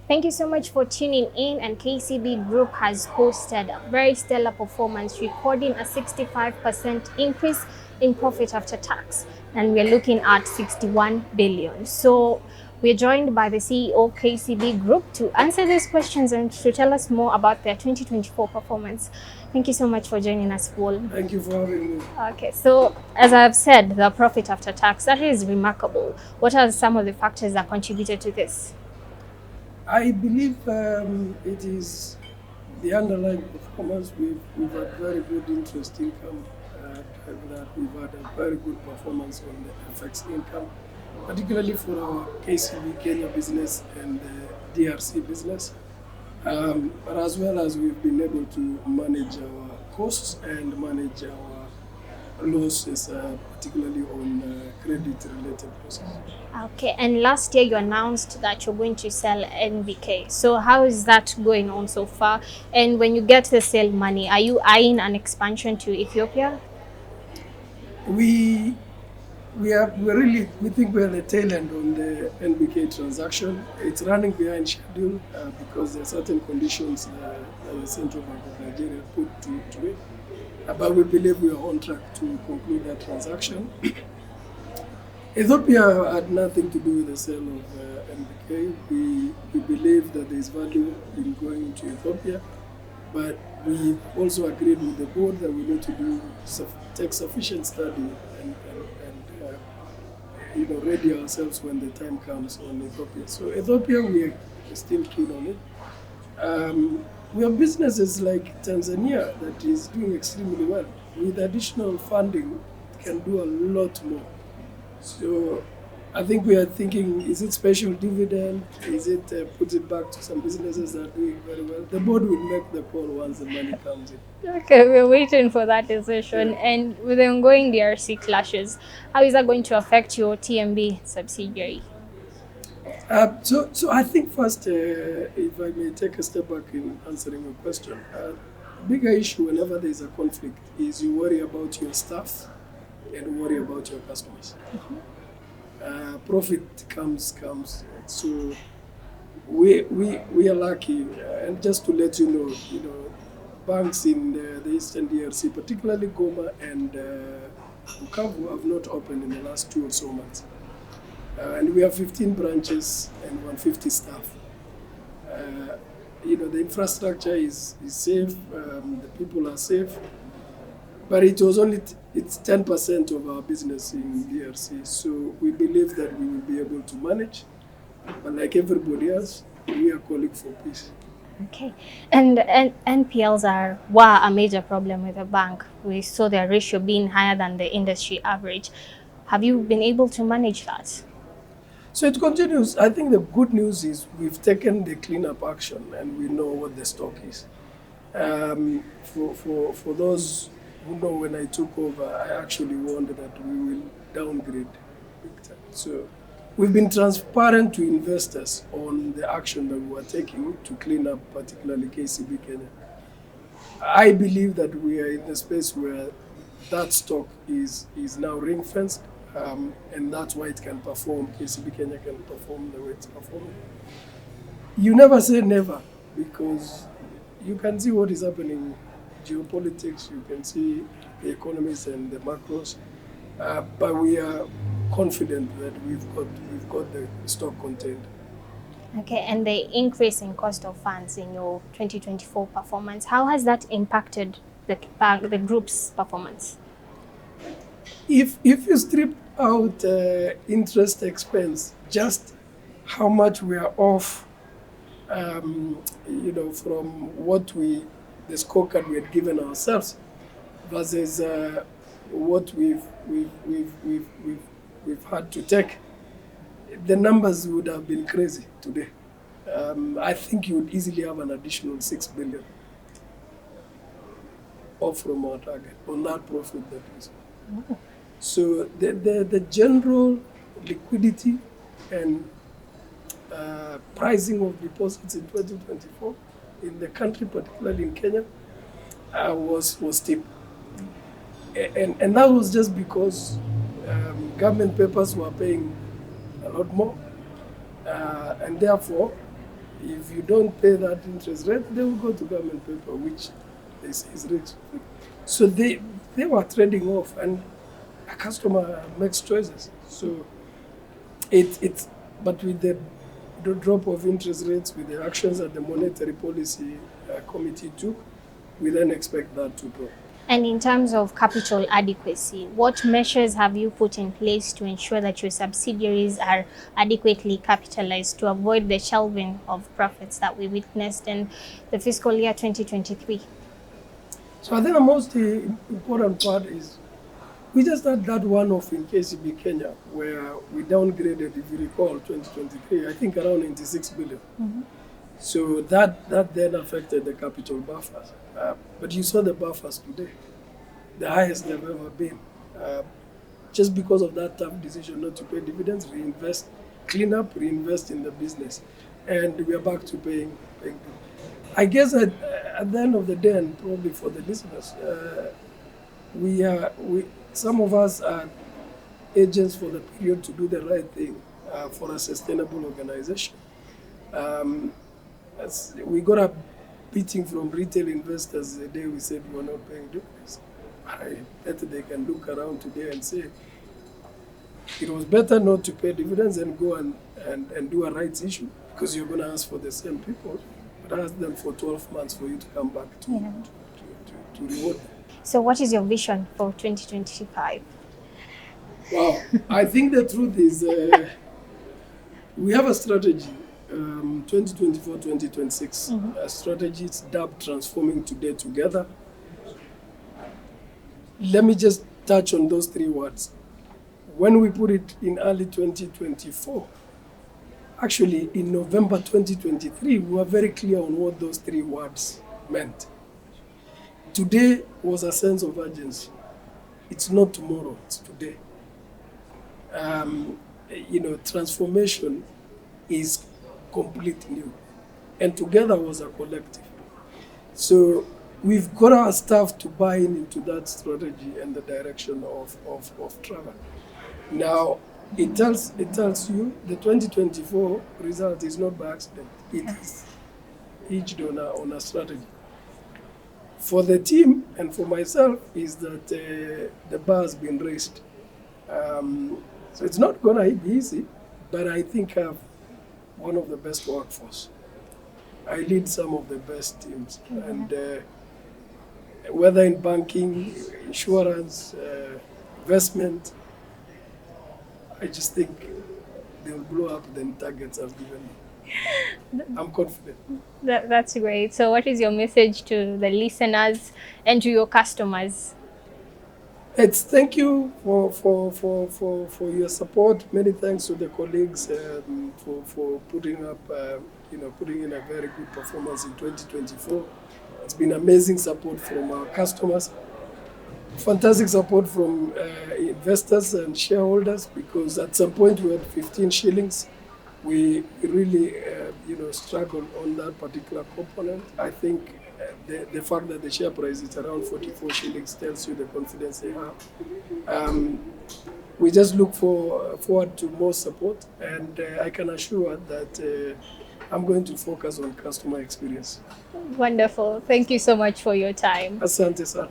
Thank you so much for tuning in, and KCB Group has posted a very stellar performance, recording a 65% increase in profit after tax, and we're looking at 61 billion. So we're joined by the CEO KCB Group to answer these questions and to tell us more about their 2024 performance. Thank you so much for joining us, Paul. Thank you for having me. Okay, so as I've said, the profit after tax, that is remarkable. What are some of the factors that contributed to this? I believe it is the underlying performance. We've had very good interest income, and that we've had a very good performance on the FX income, particularly for our KCB Kenya business and the DRC business. But as well as we've been able to manage our costs and manage our losses, particularly on credit-related losses. Okay, and last year you announced that you're going to sell NBK. So how is that going on so far? And when you get the sale money, are you eyeing an expansion to Ethiopia? We we think we're at the tail end on the NBK transaction. It's running behind schedule because there are certain conditions that the Central Bank of Nigeria put to it. But we believe we are on track to conclude that transaction. Ethiopia had nothing to do with the sale of NBK. We believe that there is value in going to Ethiopia, but we also agreed with the board that we need to take sufficient study and ready ourselves when the time comes on Ethiopia. So Ethiopia, we are still keen on it. We have businesses like Tanzania that is doing extremely well. With additional funding, it can do a lot more. So I think we are thinking, is it special dividend? Is it put it back to some businesses that are doing very well? The board will make the call once the money comes in. Okay, we're waiting for that decision. Yeah. And with the ongoing DRC clashes, how is that going to affect your TMB subsidiary? So I think first, if I may take a step back in answering your question, bigger issue whenever there is a conflict is you worry about your staff and worry about your customers. Profit comes. So we are lucky, and just to let you know, banks in the Eastern DRC, particularly Goma and Bukavu, have not opened in the last 2 or so months. And we have 15 branches and 150 staff. The infrastructure is safe, the people are safe, but it's 10% of our business in DRC. So we believe that we will be able to manage, but like everybody else, we are calling for peace. Okay, and NPLs were a major problem with the bank. We saw their ratio being higher than the industry average. Have you been able to manage that? So it continues. I think the good news is we've taken the cleanup action and we know what the stock is. For those who know, when I took over, I actually warned that we will downgrade big time. So we've been transparent to investors on the action that we are taking to clean up, particularly KCB Kenya. I believe that we are in a space where that stock is now ring-fenced. And that's why it can perform. KCB Kenya can perform the way it's performing. You never say never, because you can see what is happening geopolitics, you can see the economies and the macros, but we are confident that we've got the stock contained. Okay, and the increase in cost of funds in your 2024 performance, how has that impacted the group's performance? If you strip out interest expense, just how much we are off, from what the scorecard we had given ourselves versus what we've had to take, the numbers would have been crazy today. I think you would easily have an additional 6 billion off from our target on that profit that is. Oh. So the general liquidity and pricing of deposits in 2024 in the country, particularly in Kenya, was steep. And that was just because government papers were paying a lot more. And therefore, If you don't pay that interest rate, they will go to government paper, which they say is rich. So they were trading off, and a customer makes choices. So but with the drop of interest rates, with the actions that the Monetary Policy Committee took, we then expect that to drop. And in terms of capital adequacy, what measures have you put in place to ensure that your subsidiaries are adequately capitalized to avoid the shelving of profits that we witnessed in the fiscal year 2023? So I think the most important part is we just had that one-off in KCB Kenya where we downgraded, if you recall, 2023, I think around 96 billion. Mm-hmm. So that then affected the capital buffers. But you saw the buffers today, the highest they've ever been. Just because of that tough decision not to pay dividends, reinvest, clean up, reinvest in the business. And we are back to paying. I guess at the end of the day, and probably for the listeners, some of us are agents for the period to do the right thing for a sustainable organization. We got a beating from retail investors the day we said we were not paying dividends. I bet they can look around today and say it was better not to pay dividends and go and do a rights issue, because you're going to ask for the same people, but ask them for 12 months for you to come back to reward them. So what is your vision for 2025? Wow, I think the truth is we have a strategy, 2024-2026, a strategy it's dubbed Transforming Today Together. Let me just touch on those three words. When we put it in early 2024, actually in November 2023, we were very clear on what those three words meant. Today was a sense of urgency. It's not tomorrow, it's today. Transformation is complete new. And together was a collective. So we've got our staff to buy into that strategy and the direction of travel. Now, it tells you the 2024 result is not by accident. It is hinged on a strategy. For the team and for myself is that the bar has been raised. So it's not going to be easy, but I think I have one of the best workforce. I lead some of the best teams. And whether in banking, insurance, investment, I just think they'll blow up the targets I've given me. I'm confident. That's great. So what is your message to the listeners and to your customers? It's thank you for your support. Many thanks to the colleagues for putting in a very good performance in 2024. It's been amazing support from our customers. Fantastic support from investors and shareholders, because at some point we had 15 shillings. We really struggled on that particular component. I think the fact that the share price is around 44 shillings tells you the confidence they have. We just look forward to more support, and I can assure that I'm going to focus on customer experience. Wonderful. Thank you so much for your time. Asante sana.